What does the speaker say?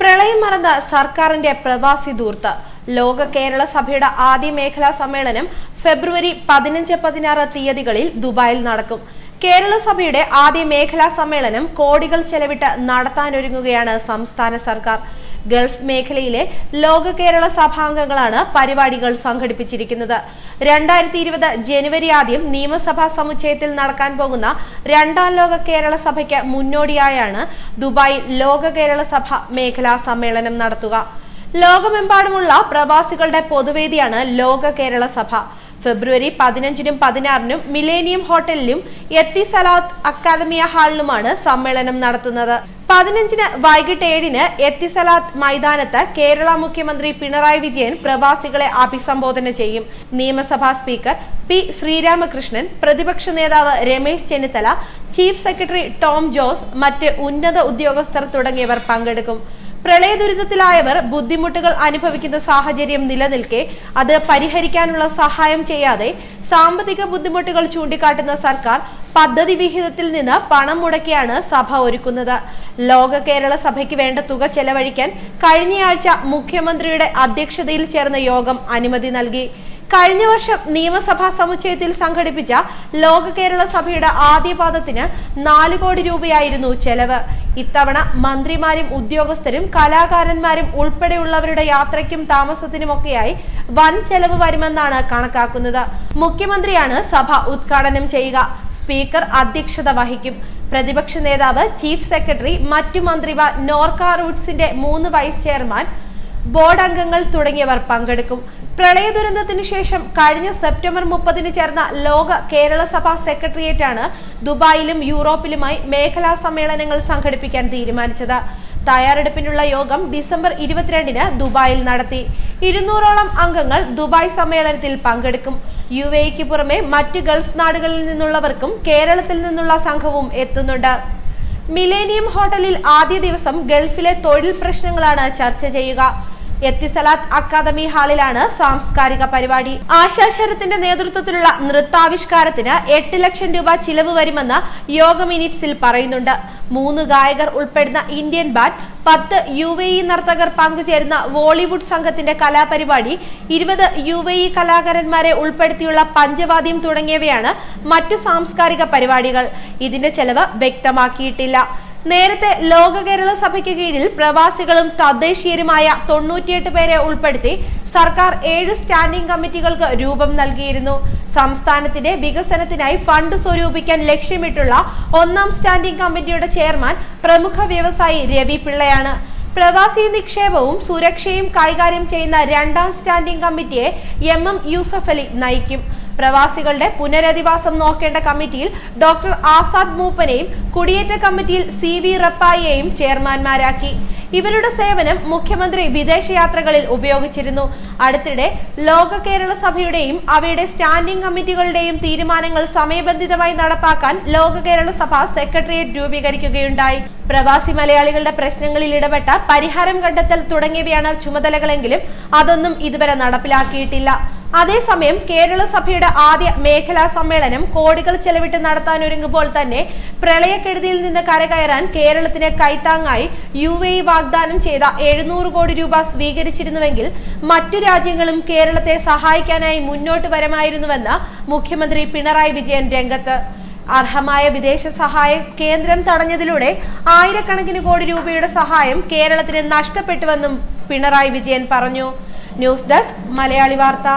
പ്രളയം മറന്ന സർക്കാരിന്റെ പ്രവാസി ദൂർത്ത്. ലോക കേരള സഭയുടെ ആദ്യ മേഖലാ സമ്മേളനം ഫെബ്രുവരി 15-16 തീയതികളിൽ ദുബായിൽ നടക്കും. കേരള സഭയുടെ ആദ്യ മേഖലാ സമ്മേളനം കോടികൾ ചെലവിട്ട് നടത്താനൊരുങ്ങുകയാണ് സംസ്ഥാന സർക്കാർ. ഗൾഫ് മേഖലയിലെ ലോക കേരള സഭാംഗങ്ങളാണ് പരിപാടികൾ സംഘടിപ്പിച്ചിരിക്കുന്നത്. 2020 ജനുവരി ആദ്യം നിയമസഭാ സമുച്ചയത്തിൽ നടക്കാൻ പോകുന്ന രണ്ടാം ലോക കേരള സഭയ്ക്ക് മുന്നോടിയായാണ് ദുബായ് ലോക കേരള സഭ മേഖലാ സമ്മേളനം നടത്തുക. ലോകമെമ്പാടുമുള്ള പ്രവാസികളുടെ പൊതുവേദിയാണ് ലോക കേരള സഭ. ഫെബ്രുവരി 15-നും 16-നും മിലേനിയം ഹോട്ടലിലും എത്തിസലാത്ത് അക്കാദമിയ ഹാളിലുമാണ് സമ്മേളനം നടത്തുന്നത്. 15-ന് വൈകിട്ട് 7-ന് എത്തിസലാത്ത് മൈതാനത്ത് കേരള മുഖ്യമന്ത്രി പിണറായി വിജയൻ പ്രവാസികളെ അഭിസംബോധന ചെയ്യും. നിയമസഭാ സ്പീക്കർ പി ശ്രീരാമകൃഷ്ണൻ, പ്രതിപക്ഷ നേതാവ് രമേശ് ചെന്നിത്തല, ചീഫ് സെക്രട്ടറി ടോം ജോസ്, മറ്റ് ഉന്നത ഉദ്യോഗസ്ഥർ തുടങ്ങിയവർ പങ്കെടുക്കും. പ്രളയ ദുരിതത്തിലായവർ ബുദ്ധിമുട്ടുകൾ അനുഭവിക്കുന്ന സാഹചര്യം നിലനിൽക്കെ അത് പരിഹരിക്കാനുള്ള സഹായം ചെയ്യാതെ സാമ്പത്തിക ബുദ്ധിമുട്ടുകൾ ചൂണ്ടിക്കാട്ടുന്ന സർക്കാർ പദ്ധതി വിഹിതത്തിൽ നിന്ന് പണം മുടക്കിയാണ് സഭ ഒരുക്കുന്നത്. ലോക കേരള സഭയ്ക്ക് വേണ്ട തുക ചെലവഴിക്കാൻ കഴിഞ്ഞയാഴ്ച മുഖ്യമന്ത്രിയുടെ അധ്യക്ഷതയിൽ ചേർന്ന യോഗം അനുമതി നൽകി. കഴിഞ്ഞ വർഷം നിയമസഭാ സമുച്ചയത്തിൽ സംഘടിപ്പിച്ച ലോക കേരള സഭയുടെ ആദ്യ പാദത്തിന് 4 കോടി രൂപയായിരുന്നു ചെലവ്. ഇത്തവണ മന്ത്രിമാരും ഉദ്യോഗസ്ഥരും കലാകാരന്മാരും ഉൾപ്പെടെയുള്ളവരുടെ യാത്രയ്ക്കും താമസത്തിനുമൊക്കെയായി വൻ ചെലവ് വരുമെന്നാണ് കണക്കാക്കുന്നത്. മുഖ്യമന്ത്രിയാണ് സഭ ഉദ്ഘാടനം ചെയ്യുക. സ്പീക്കർ അധ്യക്ഷത വഹിക്കും. പ്രതിപക്ഷ നേതാവ്, ചീഫ് സെക്രട്ടറി, മറ്റു മന്ത്രിമാർ, നോർക്ക റൂട്ട്സിന്റെ 3 വൈസ് ചെയർമാൻ, ബോർഡ് അംഗങ്ങൾ തുടങ്ങിയവർ പങ്കെടുക്കും. പ്രളയ ദുരന്തത്തിനു ശേഷം കഴിഞ്ഞ സെപ്റ്റംബർ 30-ന് ചേർന്ന ലോക കേരള സഭ സെക്രട്ടേറിയറ്റാണ് ദുബായിലും യൂറോപ്പിലുമായി മേഖലാ സമ്മേളനങ്ങൾ സംഘടിപ്പിക്കാൻ തീരുമാനിച്ചത്. തയ്യാറെടുപ്പിനുള്ള യോഗം ഡിസംബർ 22-ന് ദുബായിൽ നടത്തി. 200ഓളം അംഗങ്ങൾ ദുബായ് സമ്മേളനത്തിൽ പങ്കെടുക്കും. UAEക്ക് പുറമെ മറ്റ് ഗൾഫ് നാടുകളിൽ നിന്നുള്ളവർക്കും കേരളത്തിൽ നിന്നുള്ള സംഘവും എത്തുന്നുണ്ട്. മിലേനിയം ഹോട്ടലിൽ ആദ്യ ദിവസം ഗൾഫിലെ തൊഴിൽ പ്രശ്നങ്ങളാണ് ചർച്ച ചെയ്യുക. എത്തിസലാത്ത് അക്കാദമി ഹാളിലാണ് സാംസ്കാരിക പരിപാടി. ആശാ ശരത്തിന്റെ നേതൃത്വത്തിലുള്ള നൃത്താവിഷ്കാരത്തിന് 8 ലക്ഷം രൂപ ചിലവ് വരുമെന്ന് യോഗ മിനിറ്റ്സിൽ പറയുന്നുണ്ട്. 3 ഗായകർ ഉൾപ്പെടുന്ന ഇന്ത്യൻ ബാൻഡ്, 10 UAE നർത്തകർ പങ്കുചേരുന്ന ബോളിവുഡ് സംഘത്തിന്റെ കലാപരിപാടി, 20 UAE കലാകാരന്മാരെ ഉൾപ്പെടുത്തിയുള്ള പഞ്ചവാദ്യം തുടങ്ങിയവയാണ് മറ്റു സാംസ്കാരിക പരിപാടികൾ. ഇതിന്റെ ചെലവ് വ്യക്തമാക്കിയിട്ടില്ല. നേരത്തെ ലോക കേരള സഭയ്ക്ക് കീഴിൽ പ്രവാസികളും തദ്ദേശീയരുമായ 98 പേരെ ഉൾപ്പെടുത്തി സർക്കാർ 7 സ്റ്റാൻഡിംഗ് കമ്മിറ്റികൾക്ക് രൂപം നൽകിയിരുന്നു. സംസ്ഥാനത്തിന്റെ വികസനത്തിനായി ഫണ്ട് സ്വരൂപിക്കാൻ ലക്ഷ്യമിട്ടുള്ള 1ാം സ്റ്റാൻഡിംഗ് കമ്മിറ്റിയുടെ ചെയർമാൻ പ്രമുഖ വ്യവസായി രവി പിള്ളയാണ്. പ്രവാസി നിക്ഷേപവും സുരക്ഷയും കൈകാര്യം ചെയ്യുന്ന 2ാം സ്റ്റാൻഡിംഗ് കമ്മിറ്റിയെ MM യൂസഫ് അലി നയിക്കും. പ്രവാസികളുടെ പുനരധിവാസം നോക്കേണ്ട കമ്മിറ്റിയിൽ ഡോക്ടർ ആസാദ് മൂപ്പനെയും കുടിയേറ്റ കമ്മിറ്റിയിൽ CV റപ്പായിയെയും ചെയർമാൻമാരാക്കി. ഇവരുടെ സേവനം മുഖ്യമന്ത്രി വിദേശയാത്രകളിൽ ഉപയോഗിച്ചിരുന്നു. അടുത്തിടെ ലോക കേരള സഭയുടെയും അവയുടെ സ്റ്റാൻഡിംഗ് കമ്മിറ്റികളുടെയും തീരുമാനങ്ങൾ സമയബന്ധിതമായി നടപ്പാക്കാൻ ലോക കേരള സഭ സെക്രട്ടേറിയറ്റ് രൂപീകരിക്കുകയുണ്ടായി. പ്രവാസി മലയാളികളുടെ പ്രശ്നങ്ങളിൽ ഇടപെട്ട പരിഹാരം കണ്ടെത്തൽ തുടങ്ങിയവയാണ് ചുമതലകളെങ്കിലും അതൊന്നും ഇതുവരെ നടപ്പിലാക്കിയിട്ടില്ല. അതേസമയം കേരള സഭയുടെ ആദ്യ മേഖലാ സമ്മേളനം കോടികൾ ചെലവിട്ട് നടത്താനൊരുങ്ങുമ്പോൾ തന്നെ പ്രളയക്കെടുതിയിൽ നിന്ന് കരകയറാൻ കേരളത്തിന് കൈത്താങ്ങായി UAE വാഗ്ദാനം ചെയ്ത 700 കോടി രൂപ സ്വീകരിച്ചിരുന്നുവെങ്കിൽ മറ്റു രാജ്യങ്ങളും കേരളത്തെ സഹായിക്കാനായി മുന്നോട്ട് വരമായിരുന്നുവെന്ന് മുഖ്യമന്ത്രി പിണറായി വിജയൻ രംഗത്ത്. അർഹമായ വിദേശ സഹായം കേന്ദ്രം തടഞ്ഞതിലൂടെ ആയിരക്കണക്കിന് കോടി രൂപയുടെ സഹായം കേരളത്തിന് നഷ്ടപ്പെട്ടുവെന്നും പിണറായി വിജയൻ പറഞ്ഞു. ന്യൂസ് ഡെസ്ക് മലയാളി വാർത്ത.